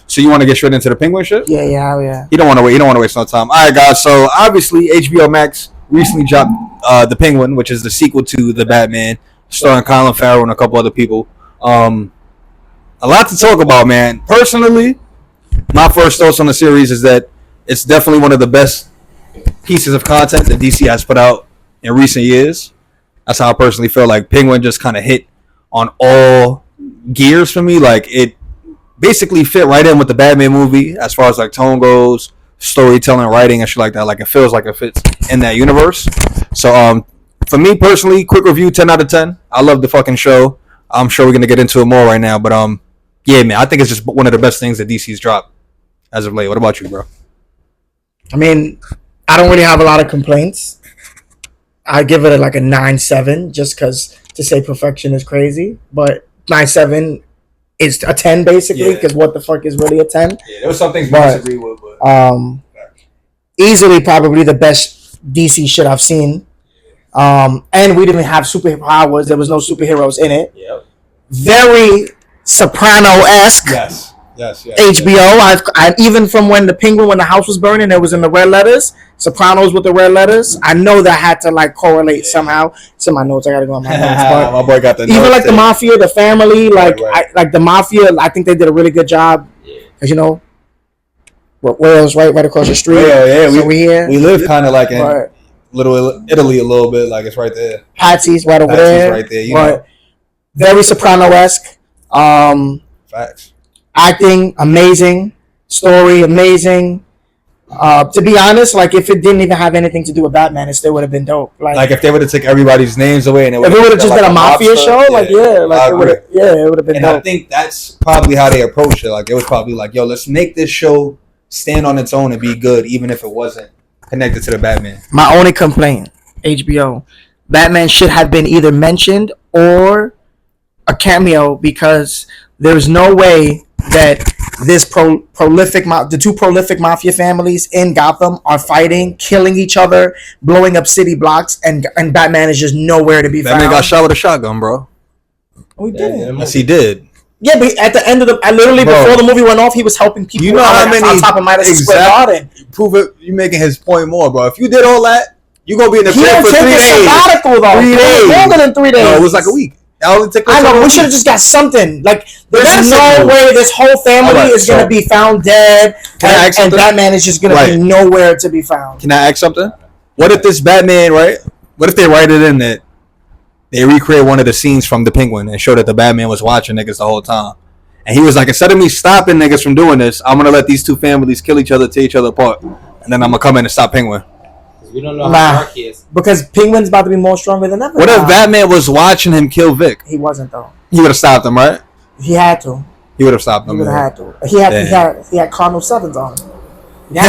So you want to get straight into the Penguin shit? Yeah. You don't want to wait. You don't want to waste no time. All right, guys. So obviously, HBO Max recently dropped The Penguin, which is the sequel to The Batman, starring Colin Farrell and a couple other people. A lot to talk about, man. Personally, my first thoughts on the series is that it's definitely one of the best pieces of content that DC has put out in recent years. That's how I personally feel. Like Penguin just kind of hit on all gears for me. Like it basically fit right in with the Batman movie as far as like tone goes, storytelling, writing, and shit like that. Like it feels like it fits in that universe. So for me personally, quick review, 10 out of 10. I love the fucking show. I'm sure we're gonna get into it more right now, but yeah, man, I think it's just one of the best things that DC's dropped as of late. What about you, bro? I mean, I don't really have a lot of complaints. I give it like a 9.7 just because to say perfection is crazy, but 9.7 is a 10 basically because what the fuck is really a 10? Yeah, there was some things we disagree with, but easily probably the best DC shit I've seen. And we didn't have superpowers. There was no superheroes in it. Yep. Very Soprano-esque. Yes. HBO. I even from when the house was burning, it was in the red letters. Sopranos with the red letters. I know that had to like correlate somehow. It's in my notes. I gotta go on my notes. But my boy got the even like there. the Mafia, the family, like right. like the Mafia. I think they did a really good job. Because you know, Wales right across the street. Yeah. So we here. We live kind of like in Little Italy a little bit. Like it's right there. Patsy's right over there. Right there. You know. Very Soprano-esque. Facts. Acting amazing, story amazing. To be honest, like if it didn't even have anything to do with Batman, it still would have been dope. Like if they would have took everybody's names away and it would have just been a mafia show, it would have been. And dope. I think that's probably how they approached it. Like it was probably like, yo, let's make this show stand on its own and be good, even if it wasn't connected to the Batman. My only complaint, HBO, Batman should have been either mentioned or a cameo because there's no way that this the two prolific mafia families in Gotham are fighting, killing each other, blowing up city blocks, and Batman is just nowhere to be found. Batman got shot with a shotgun, bro. We didn't. Yes, he did. Yeah, but at the end of before the movie went off, he was helping people. You know how many on top of Madison Square Garden. Prove it. You making his point more, bro. If you did all that, you gonna be in the crib for 3 days. Sabbatical, though. 3 days. Longer than 3 days. No, it was like a week. I know. We should have just got something. Like, there's no way this whole family is going to be found dead, and Batman is just going to be nowhere to be found. Can I ask something? What if this Batman, right? What if they write it in that they recreate one of the scenes from The Penguin and show that the Batman was watching niggas the whole time? And he was like, instead of me stopping niggas from doing this, I'm going to let these two families kill each other, tear each other apart. And then I'm going to come in and stop Penguin. We don't know how dark he is. Because Penguin's about to be more stronger than ever. What if Batman was watching him kill Vic? He wasn't, though. He would have stopped him, right? He had to. He would have stopped him. He would have had to. He had Cardinal 7s on him. He did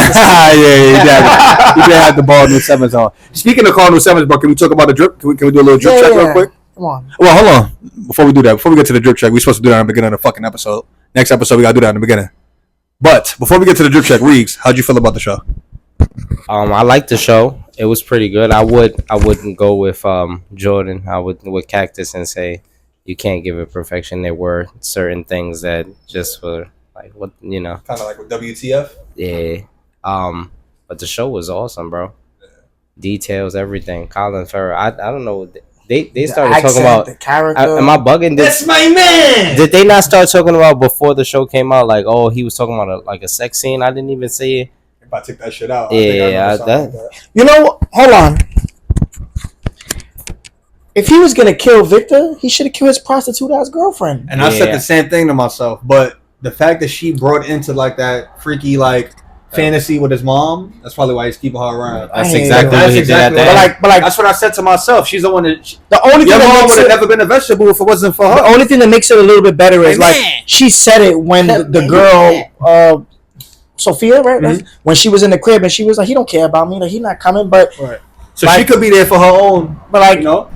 have the Cardinal 7s on. Speaking of Cardinal 7s, bro, can we talk about the drip? Can we do a little drip check real quick? Come on. Well, hold on. Before we do that, before we get to the drip check, we're supposed to do that in the beginning of the fucking episode. Next episode, we got to do that in the beginning. But before we get to the drip check, Reeves, how'd you feel about the show? I liked the show. It was pretty good. I wouldn't go with Jordan. I would with Cactus and say you can't give it perfection. There were certain things that just were like what kind of like with WTF. Yeah. But the show was awesome, bro. Details, everything. Colin Farrell. I don't know. They started talking about the character. Am I bugging? That's my man. Did they not start talking about before the show came out? Like, oh, he was talking about a sex scene. I didn't even see it. If I take that shit out, that. You know, hold on. If he was gonna kill Victor, he should have killed his prostitute ass girlfriend. And I said the same thing to myself, but the fact that she brought into like that freaky like fantasy with his mom, that's probably why he's keeping her around. That's exactly what he did at that. But like, that's what I said to myself. She's the one that. The only thing your that mom would have never been a vegetable if it wasn't for her. The only thing that makes it a little bit better is like she said it when the girl. Sophia, right? Mm-hmm. When she was in the crib and she was like, he don't care about me, like he's not coming, but so she could be there for her own. But like,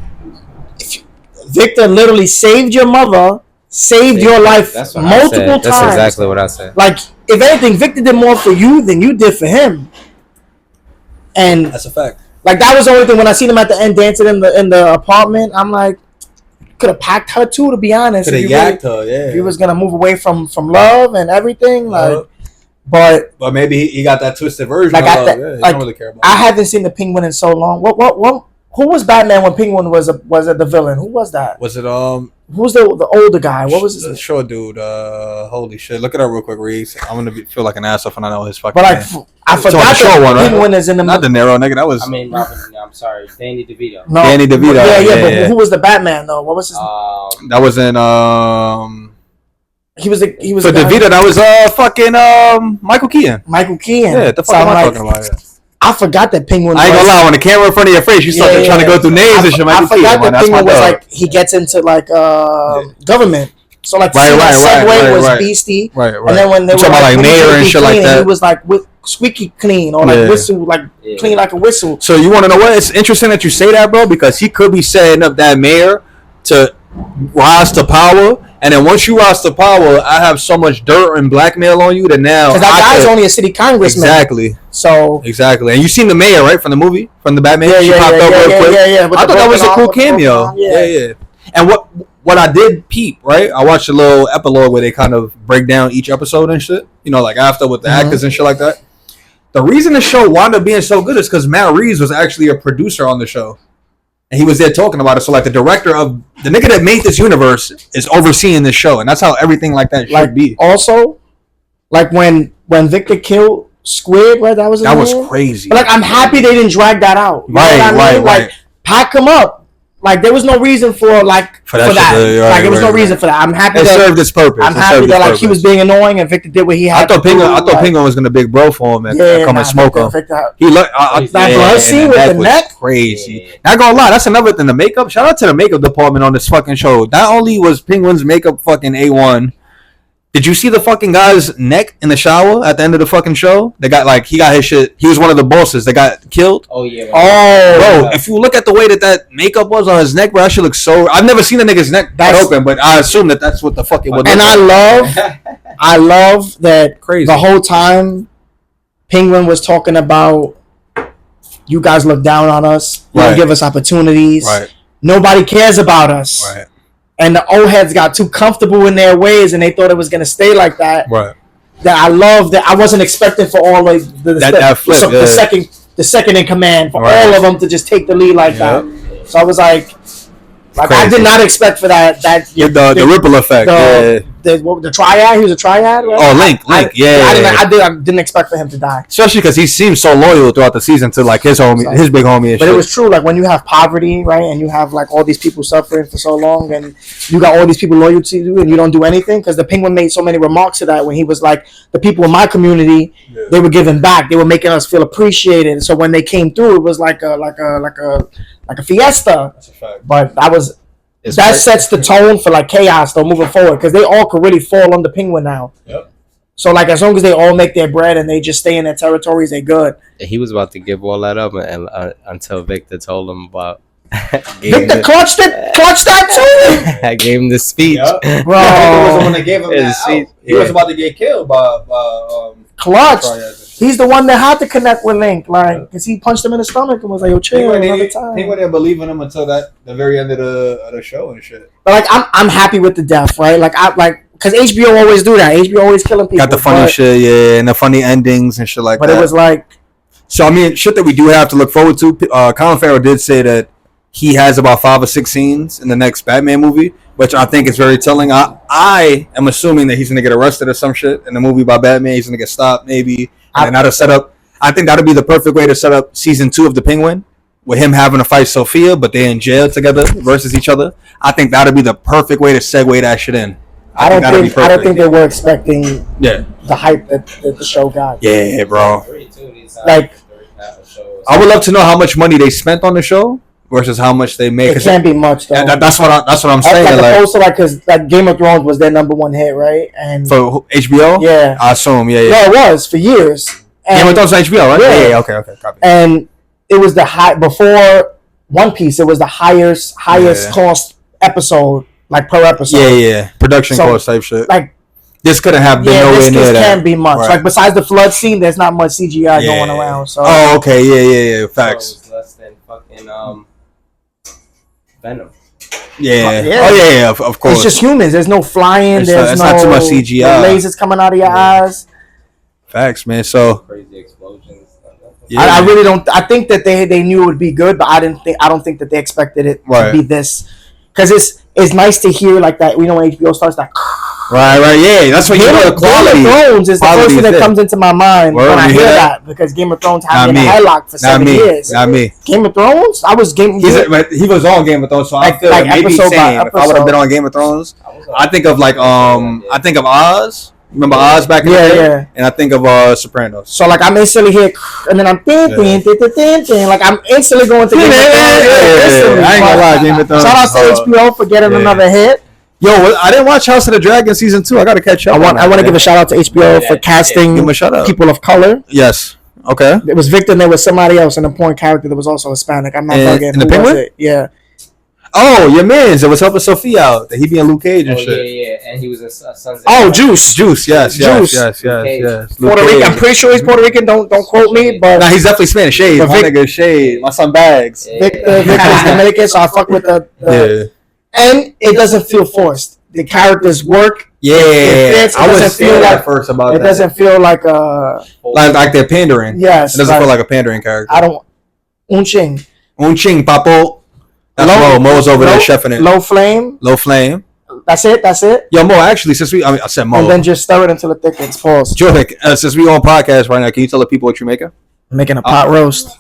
Victor literally saved your mother, saved your life multiple times. That's exactly what I said. Like, if anything, Victor did more for you than you did for him. And that's a fact. Like that was the only thing when I seen him at the end dancing in the apartment. I'm like, could have packed her too. To be honest, Could have if you really- yacked her, yeah. if he was gonna move away from love and everything, like, but But maybe he got that twisted version. Like, of I love. th- Yeah, he like, don't really care about I it. haven't seen the Penguin in so long. What? Who was Batman when Penguin was the villain? Who was that? Was it Who was the older guy? What was his the name? short dude? Holy shit! Look it up real quick, Reese. I'm gonna feel like an asshole when I know his fucking. But like, name. I It's on forgot the short that one, right? Penguin is in the Not De Niro, nigga. That was I mean, Robin, I'm sorry, Danny DeVito. no, Danny DeVito. Yeah, Yeah, but yeah. who was the Batman though? What was his? that was in He was for the guy- DeVito. That was fucking Michael Keaton. Michael Keaton. Yeah, the So fuck am I'm I like, talking about? Yeah. I forgot that Penguin. I ain't gonna was- lie. When the camera in front of your face, you start trying to go through names and shit. I Michael forgot Keaton, man. that That's my Penguin was dog. like he gets into like government. So like Right, the right, segue right, was right. Beastie, Right, right. and then when they You were talking about, like, when he mayor was and be shit like clean, that? he was like with squeaky clean or like Yeah. whistle like Yeah. clean like a whistle. So you want to know what? It's interesting that you say that, bro, because he could be setting up that mayor to rise to power, and then once you rise to power, I have so much dirt and blackmail on you that now Because that I guy's could- only a city congressman. exactly, So exactly. And you seen the mayor, right, from the movie, from the Batman? yeah, She yeah, popped yeah, up yeah, real yeah, quick. yeah, yeah. With I the thought that was a broken cool arm, with the broken cameo. arm, Yeah. And what I did peep, right? I watched a little epilogue where they kind of break down each episode and shit. You know, like after with the Mhm. actors and shit like that. The reason the show wound up being so good is because Matt Reeves was actually a producer on the show. And he was there talking about it. So like the director of the nigga that made this universe is overseeing this show. And that's how everything like that should like be. also like when Victor killed Squid, right? That was his That was name? crazy. But like I'm happy they didn't drag that out. You know Right, what I mean? right, Like right. pack him up. Like there was no reason for For that for shit, that. right, Like there was no right, reason right. for that. I'm happy It that served its purpose. I'm It happy served that its like he was purpose. being annoying and Victor did what he had. I thought Penguin like, Penguin was gonna big bro for him and come and smoke him. Victor, He looked. That blood scene with the was neck? crazy. Yeah. Not gonna lie, that's another thing. The makeup. Shout out to the makeup department on this fucking show. Not only was Penguin's makeup fucking A1. Did you see the fucking guy's neck in the shower at the end of the fucking show? They got like he got his shit. He was one of the bosses that got killed. Oh yeah. Oh, Bro, if you look at the way that makeup was on his neck, bro, that shit looks so. I've never seen a nigga's neck that That's- open, but I assume that that's what the fuck it would. and look like. I love that Crazy. the whole time Penguin was talking about you guys look down on us, you don't Right. give us opportunities, Right, nobody cares about us. right, And the old heads got too comfortable in their ways and they thought it was gonna stay like that. right. That I love that I wasn't expecting for all of That flip, so yeah. the second in command for Right. all of them to just take the lead like Yeah. that. So I was like I Crazy. did not expect for that The ripple effect. Yeah. the triad. He was a triad, right? Oh, Link, yeah. I didn't expect for him to die. Especially because he seems so loyal throughout the season to like his homie, his big homie and But shit. it was true. Like when you have poverty, right, and you have like all these people suffering for so long, and you got all these people loyal to you, and you don't do anything. Because the Penguin made so many remarks to that when he was like, the people in my community, they were giving back. They were making us feel appreciated. So when they came through, it was like a fiesta. That's a fact. But It's that great. sets the tone for like chaos though moving forward because they all could really fall under Penguin now. Yep. So like as long as they all make their bread and they just stay in their territories, they good. He was about to give all that up, and until Victor told him about. Victor clutched that too, I gave him the speech. bro. that gave him that out. He was about to get killed by Clutch. Triads. He's the one that had to connect with Link, like, because he punched him in the stomach and was like, "Yo, chill another time." He wouldn't believe in him until the very end of the show and shit. But like, I'm happy with the death, right? Like, because HBO always do that. HBO always killing people. Got the funny but, shit, yeah, and the funny endings and shit like But that. it was like, So I mean, shit that we do have to look forward to. Colin Farrell did say that he has about 5 or 6 scenes in the next Batman movie, which I think is very telling. I am assuming that he's gonna get arrested or some shit in the movie by Batman. He's gonna get stopped maybe, and that'll set up. I think that'll be the perfect way to set up season 2 of The Penguin, with him having to fight Sophia, but they're in jail together versus each other. I think that'll be the perfect way to segue that shit in. I don't that'll be think perfect. they were expecting Yeah, the hype that the show got. yeah, bro. Like, I would love to know how much money they spent on the show versus how much they make. it can't be much though. That's what I'm saying. Like Like, opposed to like, because like Game of Thrones was their number one hit, right? And for HBO, yeah, I assume, yeah. yeah, it was for years. Game of Thrones on HBO, right? Yeah. Yeah, okay, copy. And it was the high before One Piece. It was the highest Yeah. cost episode, like per episode. Yeah. Production So, cost type shit. Like, This couldn't have been yeah, nowhere this near that. can't be much. Right. Like besides the flood scene, there's not much CGI Yeah. going around. So Oh, okay, yeah. Facts. So it was less than fucking Venom. Yeah. Yeah. Oh yeah. Of course. It's just humans. There's no flying. It's There's not no too much CGI. no lasers coming out of your eyes. Facts, man. So Crazy explosions. yeah. I really don't. I think that they knew it would be good, but I don't think that they expected it Right. to be this. Because it's nice to hear like that. You know, when HBO starts that. Right. Yeah. That's what you know. The quality. Game of Thrones is the quality first thing is that there. comes into my mind Word, when I you hear hear that because Game of Thrones Not had been me. a headlock for Not 7 me. years. Not me. Game of Thrones, I was Game. He was on Game of Thrones, so I Like- feel like maybe episode same. by If I would have episode. been on Game of Thrones, I think of like I think of Oz. Remember Oz back in the Yeah, day? yeah. And I think of Sopranos. So like I'm instantly here, and then I'm like I'm instantly going to Game of Thrones. Instantly. I ain't gonna lie, Game of Thrones. Shout out to HBO for getting Yeah. another hit. Yo, I didn't watch House of the Dragon season 2. I gotta catch up. I want to give a shout out to HBO for casting Give him a shout out. people of color. Yes. Okay. It was Victor, and there was somebody else, an important character that was also Hispanic. I'm not And- forgetting and the who was Penguin? it. Yeah. Oh, your man's that was helping Sophia out. That he be in Luke Cage and shit. yeah, and he was a Sons. Oh, Juice. Juice. Yes. Juice. Yes. Cage. Luke Puerto Rican. Cage. I'm pretty sure he's Puerto Rican. Don't quote me, but Nah, he's definitely Spanish. Shade. But My Vic- nigga Shade. My son Bags. Victor's Dominican, so I fuck with the Yeah. and it doesn't feel forced. The characters work. Yeah. It fits. It I was doesn't feel scared like- at first about It that. doesn't feel like Like they're pandering. yes. It doesn't feel like a pandering character. I don't. Un ching. Un ching, papo. That's Low- Mo. Mo's over there low- chefing it. Low flame. Low flame. That's it. Yo, Mo, actually, I said Mo. And then just stir it until it thickens. Pause. Jordan, since we on podcast right now, can you tell the people what you're making? Making a pot roast.